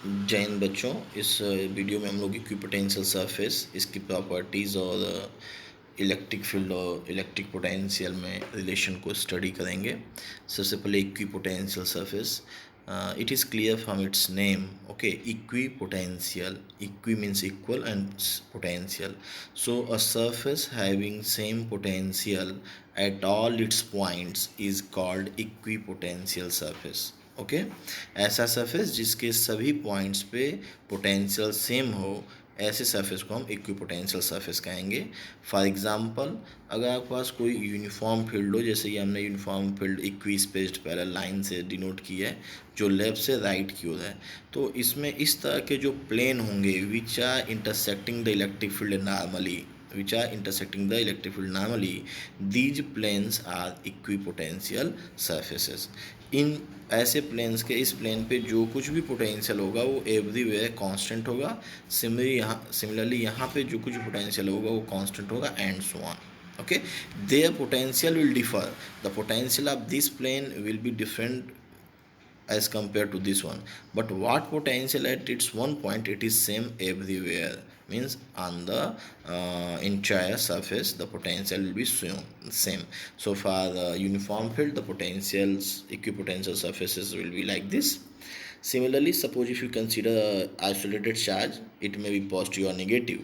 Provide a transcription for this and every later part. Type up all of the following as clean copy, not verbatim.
जय हिंद बच्चों। इस वीडियो में हम लोग इक्विपोटेंशियल सरफेस, इसकी प्रॉपर्टीज़ और इलेक्ट्रिक फील्ड और इलेक्ट्रिक पोटेंशियल में रिलेशन को स्टडी करेंगे। सबसे पहले equipotential surface, it is clear from its name. Okay, equipotential, equi means equal and potential, so a surface having same potential at all its points is called equipotential surface. Okay, ऐसा surface जिसके सभी points पे potential same हो, ऐसे surface को हम equipotential surface कहेंगे। For example, अगर आपके पास कोई यूनिफॉर्म फील्ड हो, जैसे कि हमने uniform field equi spaced parallel line से डिनोट किया है, जो लेफ्ट से राइट की ओर है, तो इसमें इस तरह के जो प्लेन होंगे which are intersecting the electric field normally, these planes are equipotential surfaces. इन ऐसे प्लेन्स के इस प्लेन पे जो कुछ भी पोटेंशियल होगा वो एवरीवेयर कांस्टेंट होगा। सिमिलरली यहाँ पे जो कुछ पोटेंशियल होगा वो कांस्टेंट होगा, and so on. Okay, their potential will differ. The potential of this plane will be different as compared to this one, but what potential at its one point, it is same everywhere, means on the entire surface the potential will be same. So for the uniform field, the potentials, equipotential surfaces will be like this. Similarly, suppose if you consider isolated charge, it may be positive or negative.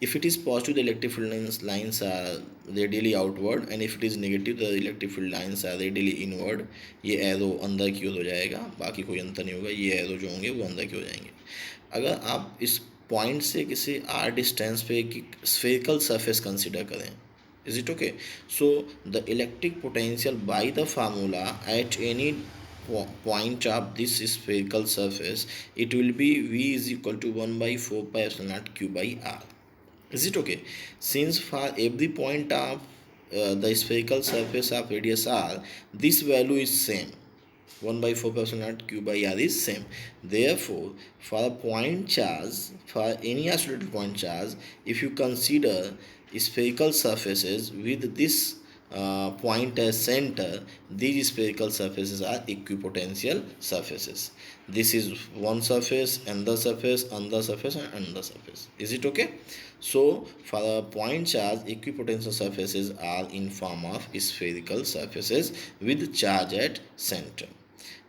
If it is positive, the electric field lines are radially outward, and if it is negative, the electric field lines are radially inward. ये arrow अंदर की ओर हो जाएगा, बाकी कोई अंतर नहीं होगा, ये एरो जो होंगे वो अंदर की हो जाएंगे। अगर आप इस पॉइंट से किसी आर डिस्टेंस पे एक स्फेरिकल सरफेस कंसिडर करें, is it okay? So the electric potential by the formula at any point of this spherical surface, it will be V is equal to 1 by 4 pi epsilon naught q by r. Is it okay? Since for every point of the spherical surface of radius r, this value is same, 1 by 4 pi epsilon naught q by r is same. Therefore, for a point charge, for any isolated point charge, if you consider spherical surfaces with this point as center, these spherical surfaces are equipotential surfaces. This is one surface, another surface, another surface, and another surface. Is it okay? So for a point charge, equipotential surfaces are in form of spherical surfaces with charge at center.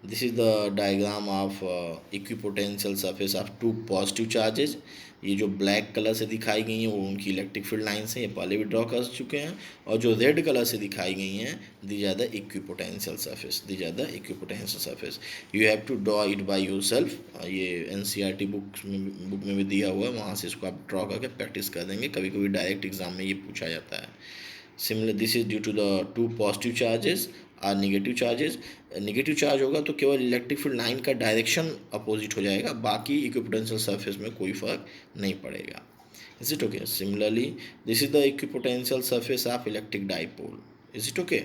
This is the diagram of equipotential surface of two positive charges. ये जो black colour से दिखाई गई हैं वो उनकी electric field lines हैं, ये पहले भी ड्रॉ कर चुके हैं, और जो रेड कलर से दिखाई गई हैं, these are the equipotential surface. You have to draw it by yourself. ये एनसीईआरटी बुक में भी दिया हुआ है, वहाँ से इसको आप ड्रॉ करके प्रैक्टिस कर देंगे. कभी कभी डायरेक्ट एग्जाम में ये पूछा जाता है. Similar, this is due to the two positive charges और नेगेटिव चार्जेस. नेगेटिव चार्ज होगा तो केवल इलेक्ट्रिक फील्ड लाइन का डायरेक्शन अपोजिट हो जाएगा, बाकी इक्विपोटेंशियल सरफेस में कोई फर्क नहीं पड़ेगा. Is it okay? Similarly, this is the equipotential surface of electric dipole. Is it okay?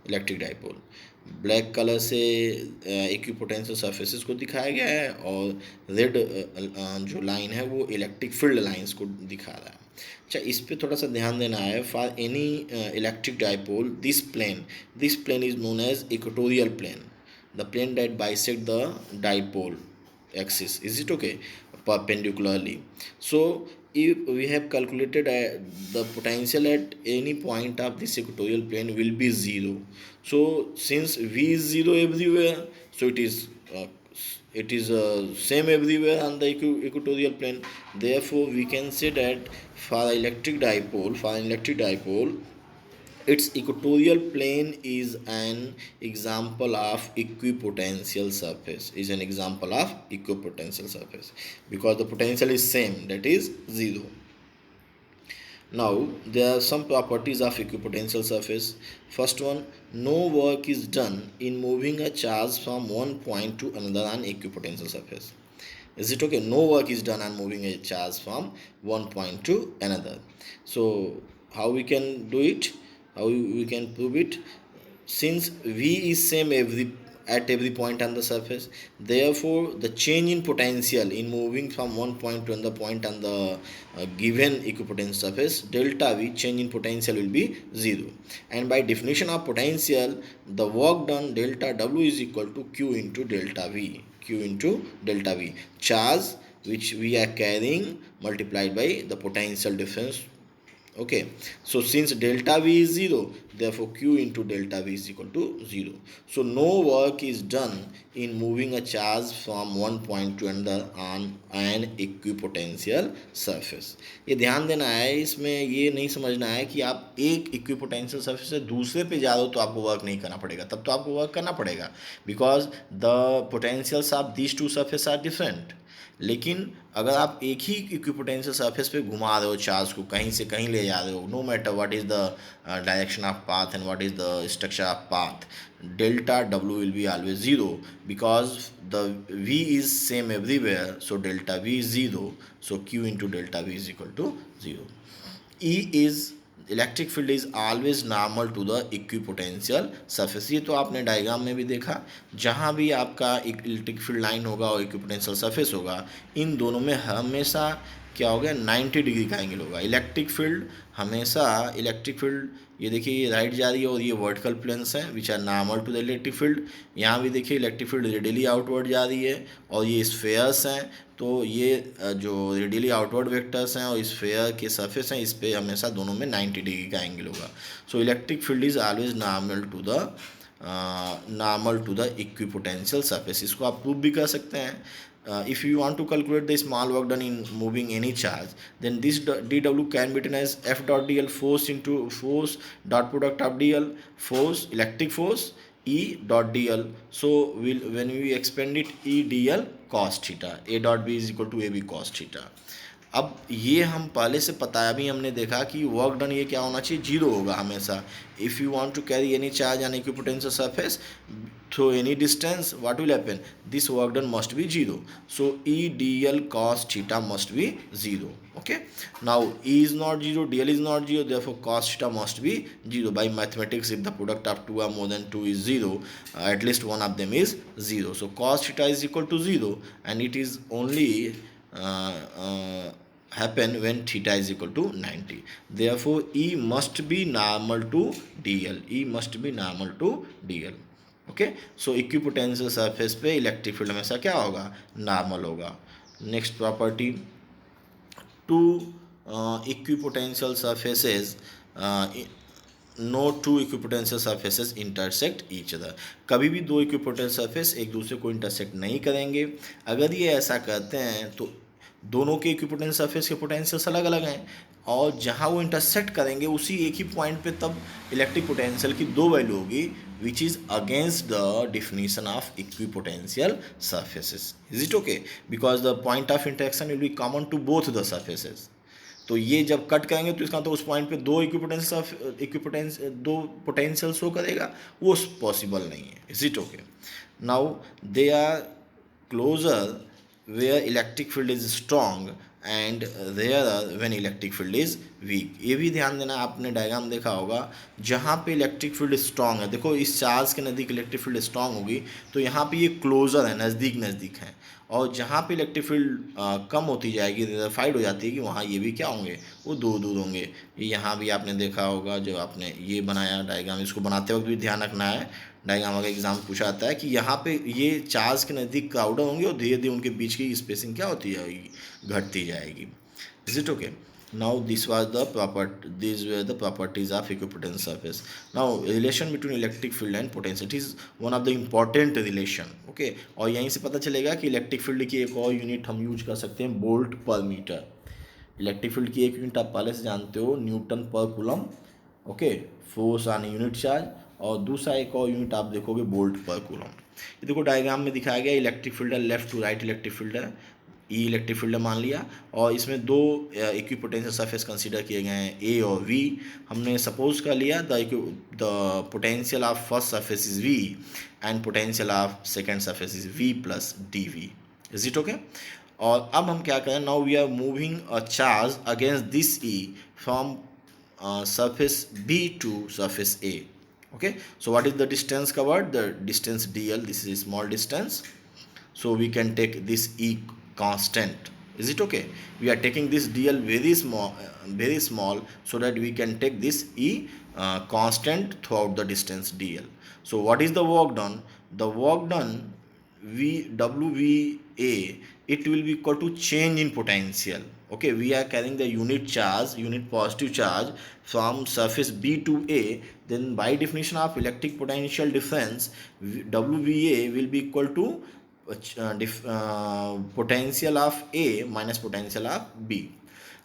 Electric dipole black colour से इक्विपोटेंशियल सरफेसेस को दिखाया गया है, और रेड जो लाइन है वो इलेक्ट्रिक फील्ड लाइंस को दिखा रहा है. अच्छा, इस पे थोड़ा सा ध्यान देना है. For any electric dipole, this plane is known as equatorial plane, the plane that bisect the dipole axis. Is it okay? Perpendicularly. So if we have calculated the potential at any point of this equatorial plane will be 0. So since V is 0 everywhere, so it is same everywhere on the equatorial plane. Therefore we can say that for an electric dipole, its equatorial plane is an example of equipotential surface, because the potential is same, that is 0. Now there are some properties of equipotential surface. First one, no work is done in moving a charge from one point to another on equipotential surface. Is it okay? No work is done on moving a charge from one point to another. So how we can do it? How we can prove it? Since V is same at every point on the surface, therefore the change in potential in moving from one point to another point on the given equipotential surface, delta V, change in potential will be 0. And by definition of potential, the work done, delta W, is equal to Q into delta V. Q into delta V. Charge which we are carrying multiplied by the potential difference. Okay, so since delta V is 0, therefore Q into delta V is equal to 0. So no work is done in moving a charge from one point to another on an equipotential surface. ये ध्यान देना है, इसमें ये नहीं समझना है कि आप एक इक्विपोटेंशियल सरफेस से दूसरे पे जा रहे हो तो आपको वर्क नहीं करना पड़ेगा, तब तो आपको वर्क करना पड़ेगा, because the potentials of these two surface are different. लेकिन अगर आप एक ही इक्विपोटेंशियल सरफेस पे घुमा रहे हो चार्ज को, कहीं से कहीं ले जा रहे हो, no matter what is the direction of path and what is the structure of path, delta W will be always 0 because the V is same everywhere, so delta V is 0, so Q into delta V is equal to 0. E is electric field is always normal to the equipotential surface. ये तो आपने diagram में भी देखा, जहाँ भी आपका electric field line होगा और इक्विपोटेंशियल सरफेस होगा, इन दोनों में हमेशा क्या हो गया, 90 डिग्री का एंगल होगा. इलेक्ट्रिक फील्ड हमेशा, इलेक्ट्रिक फील्ड ये देखिए ये राइट जा रही है और ये वर्टिकल प्लेन्स हैं which are normal to the electric field. यहाँ भी देखिए इलेक्ट्रिक फील्ड रेडियली आउटवर्ड जा रही है और ये स्फेयर्स हैं, तो ये जो रेडियली आउटवर्ड वेक्टर्स हैं और स्फेयर के सरफेस हैं, इस पे हमेशा दोनों में 90 डिग्री का एंगल होगा. So electric field is always normal to the equipotential surface. इसको आप प्रूव भी कर सकते हैं. If you want to calculate the small work done in moving any charge, then this dW can be written as F dot dl, force into force dot product of dl, force, electric force, E dot dl. So when we expand it, E dl cos theta, A dot B is equal to AB cos theta. अब ये हम पहले से पता है, अभी हमने देखा कि वर्क डन ये क्या होना चाहिए, जीरो होगा हमेशा. If you want to carry any charge on equipotential surface through any distance, what will happen, this work done must be zero. So E D L cos theta must be zero. Okay, now E is not 0, dl is not 0, therefore cos theta must be 0. By mathematics, if the product of two or more than two is 0, at least one of them is 0. So cos theta is equal to 0, and it is only happen when theta is equal to 90. Therefore E must be normal to dl. E must be normal to dl. Okay, so equipotential surface पे electric field हमेशा क्या होगा, normal होगा. Next property, two equipotential surfaces, no two equipotential surfaces intersect each other. कभी भी दो equipotential surface एक दूसरे को इंटरसेक्ट नहीं करेंगे. अगर ये ऐसा करते हैं तो दोनों के इक्विपोटेंशियल सरफेस के पोटेंशियल्स अलग अलग हैं, और जहाँ वो इंटरसेक्ट करेंगे उसी एक ही पॉइंट पे तब इलेक्ट्रिक पोटेंशियल की दो वैल्यू होगी, which is against the definition of equipotential surfaces. Is it okay, because the point of interaction will be common to both the surfaces. तो ये जब कट करेंगे तो इसका तो उस पॉइंट पे दो दो पोटेंशियल शो करेगा, वो पॉसिबल नहीं है. Is it okay. Now they are closer where electric field is strong and rarer when electric field is weak. ये भी ध्यान देना, आपने डायग्राम देखा होगा, जहाँ पे इलेक्ट्रिक फील्ड स्ट्रांग है, देखो इस चार्ज के नज़दीक इलेक्ट्रिक फील्ड स्ट्रांग होगी तो यहाँ पे ये क्लोजर है, नज़दीक नज़दीक है, और जहाँ पे इलेक्ट्रिक फील्ड कम होती जाएगी, रेराफाइड हो जाती है कि वहाँ ये भी क्या होंगे, वो दूर दूर होंगे. यहाँ भी आपने देखा होगा, जो आपने ये बनाया डायग्राम, इसको बनाते वक्त भी ध्यान रखना है. डायग्राम अगर एग्जाम पूछा आता है कि यहाँ पे ये चार्ज के नज़दीक क्राउडर होंगे और धीरे धीरे उनके बीच की स्पेसिंग क्या होती जाएगी, घटती जाएगी. Is it okay. Now this were the properties of equipotential surface. Now relation between electric field and potential, it is one of the important relation. Okay, और यहीं से पता चलेगा कि इलेक्ट्रिक फील्ड की एक और यूनिट हम यूज कर सकते हैं, वोल्ट पर मीटर. इलेक्ट्रिक फील्ड की एक यूनिट आप पहले से जानते हो, न्यूटन पर coulomb. Okay, force on unit charge, और दूसरा एक और यूनिट आप देखोगे वोल्ट पर कूलम. ये देखो डायग्राम में दिखाया गया, इलेक्ट्रिक फील्ड है, left to right electric field है, ई इलेक्ट्रिक फील्ड मान लिया, और इसमें दो इक्विपोटेंशियल सरफेस कंसीडर किए गए हैं, ए और वी. हमने सपोज कर लिया the potential of first surface is V and potential of second surface is V plus D V. Is it okay. और अब हम क्या करें, now we are moving a charge against this E from surface B to surface A. Okay, so what is the distance covered? The distance dl, this is a small distance, so we can take this E constant. Is it okay? We are taking this dl very small, so that we can take this E constant throughout the distance dl. So what is the work done? The work done WVA, it will be equal to change in potential. Okay, we are carrying the unit positive charge from surface B to A, then by definition of electric potential difference, WVA will be equal to potential of A minus potential of B.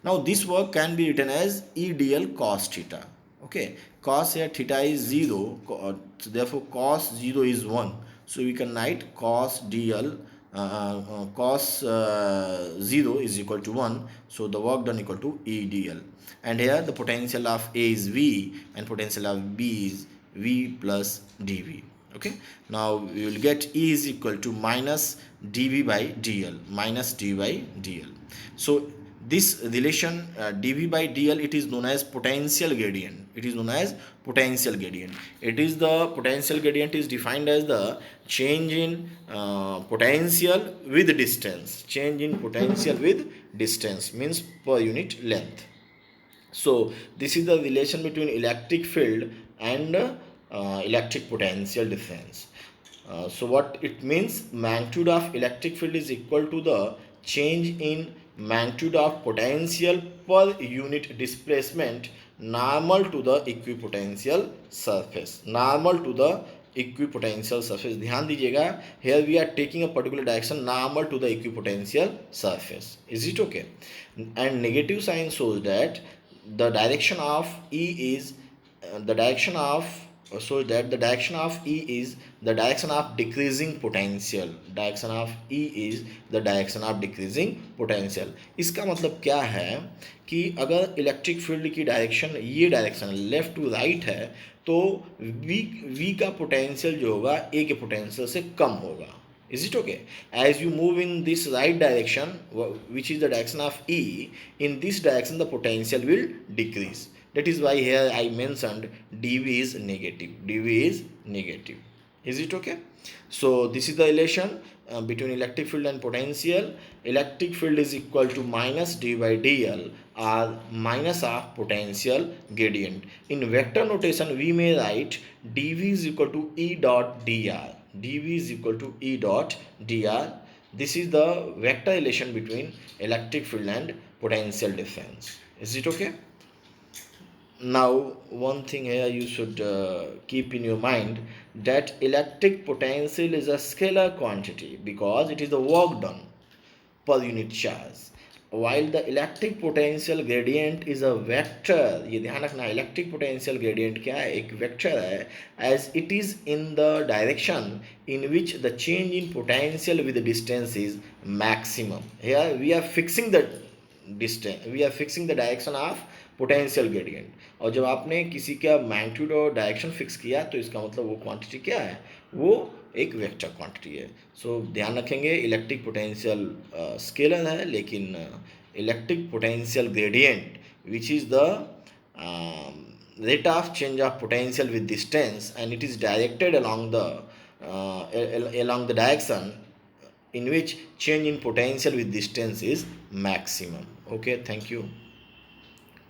Now this work can be written as EDL cos theta. Okay, cos here theta is 0, so therefore cos 0 is 1. So we can write cos dl cos 0 is equal to 1. So the work done equal to EDL. And here the potential of A is V and potential of B is V plus dV. Okay, now we will get E is equal to minus dV by dl, minus dV by dl. So this relation dV by dl, it is known as potential gradient. It is known as potential gradient. It is the potential gradient is defined as the change in potential with distance. Change in potential with distance means per unit length. So this is the relation between electric field and electric potential difference. So what it means, magnitude of electric field is equal to the change in magnitude of potential per unit displacement normal to the equipotential surface. Normal to the equipotential surface. ध्यान दीजिएगा, here we are taking a particular direction normal to the equipotential surface. Is it okay? And negative sign shows that the direction of E is the direction of so that the direction of E is the direction of decreasing potential. Direction of E is the direction of decreasing potential. इसका मतलब क्या है कि अगर electric field की direction ये direction left to right है तो V का पोटेंशियल जो होगा A के पोटेंशियल से कम होगा. Is it okay? As you move in this right direction, which is the direction of E, in this direction the potential will decrease. That is why here I mentioned dV is negative. dV is negative. Is it okay? So this is the relation between electric field and potential. Electric field is equal to minus dV by dl or minus of potential gradient. In vector notation we may write dV is equal to E dot dr. dV is equal to E dot dr. This is the vector relation between electric field and potential difference. Is it okay? Now one thing here you should keep in your mind, that electric potential is a scalar quantity because it is the work done per unit charge, while the electric potential gradient is a vector. ये ध्यान रखना, electric potential gradient क्या है, एक vector है, as it is in the direction in which the change in potential with the distance is maximum. Here we are fixing the distance, we are fixing the direction of potential gradient. और जब आपने किसी का magnitude और direction fix किया तो इसका मतलब वो क्वांटिटी क्या है, वो एक वेक्टर क्वांटिटी है. सो ध्यान रखेंगे, इलेक्ट्रिक पोटेंशियल स्केलर है, लेकिन electric potential gradient which is the rate of change of potential with distance, and it is directed along the direction in which change in potential with distance is maximum. Okay, thank you.